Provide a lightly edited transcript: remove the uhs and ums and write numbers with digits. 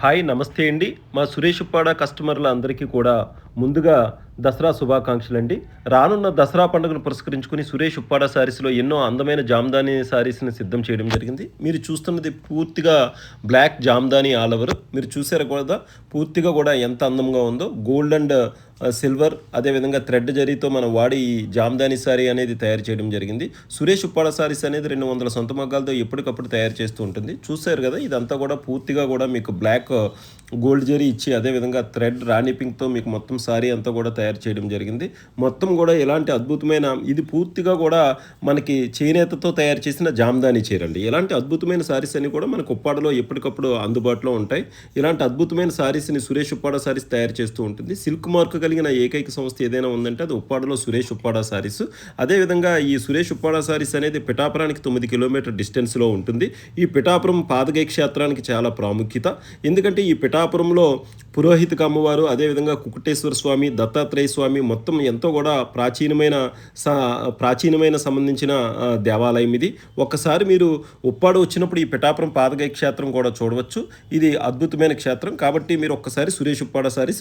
Hi నమస్తే అండి. మా సురేష్ ఉప్పాడ కస్టమర్లందరికీ కూడా ముందుగా దసరా శుభాకాంక్షలండి. రానున్న దసరా పండుగను పురస్కరించుకొని సురేష్ ఉప్పాడ శారీస్‌లో ఎన్నో అందమైన జామదాని శారీస్‌ని సిద్ధం చేయడం జరిగింది. మీరు చూస్తున్నది పూర్తిగా బ్లాక్ జామదాని ఆల్ ఓవర్. మీరు చూసారు కదా! పూర్తిగా కూడా ఎంత అందంగా ఉందో. గోల్డ్ అండ్ సిల్వర్ అదేవిధంగా థ్రెడ్ జరీతో మనం వాడి ఈ జామదాని శారీ అనేది తయారు చేయడం జరిగింది. సురేష్ ఉప్పాడ శారీస్ అనేది 200 సొంత మగ్గాలతో ఎప్పటికప్పుడు తయారు చేస్తూ ఉంటుంది. చూసారు కదా! ఇదంతా కూడా పూర్తిగా కూడా మీకు బ్లాక్ గోల్డ్ జరీ ఇచ్చి అదేవిధంగా థ్రెడ్ రాణి పింక్‌తో మీకు మొత్తం సారీ అంతా కూడా తయారు చేయడం జరిగింది. మొత్తం కూడా ఎలాంటి అద్భుతమైన ఇది పూర్తిగా కూడా మనకి చేనేతతో తయారు చేసిన జామదాని చీరండి. ఇలాంటి అద్భుతమైన సారీస్ అన్ని కూడా మనకు ఉప్పాడలో ఎప్పటికప్పుడు అందుబాటులో ఉంటాయి. ఇలాంటి అద్భుతమైన సారీస్‌ని సురేష్ ఉప్పాడ సారీస్ తయారు చేస్తూ ఉంటుంది. సిల్క్ మార్క్ కలిగిన ఏకైక సంస్థ ఏదైనా ఉందంటే అది ఉప్పాడలో సురేష్ ఉప్పాడ సారీస్. అదేవిధంగా ఈ సురేష్ ఉప్పాడ సారీస్ అనేది పిఠాపురానికి 9 కిలోమీటర్ డిస్టెన్స్‌లో ఉంటుంది. ఈ పిఠాపురం పాదగయ క్షేత్రానికి చాలా ప్రాముఖ్యత. ఎందుకంటే ఈ పిఠాపురంలో పురోహితక అమ్మవారు అదేవిధంగా కుకుటేశ్వర స్వామి, దత్తాత్రేయ స్వామి మొత్తం ఎంతో కూడా ప్రాచీనమైన సంబంధించిన దేవాలయం ఇది. ఒక్కసారి మీరు ఉప్పాడ వచ్చినప్పుడు ఈ పిఠాపురం పాదగయ క్షేత్రం కూడా చూడవచ్చు. ఇది అద్భుతమైన క్షేత్రం. కాబట్టి మీరు ఒక్కసారి సురేష్ ఉప్పాడ సారీస్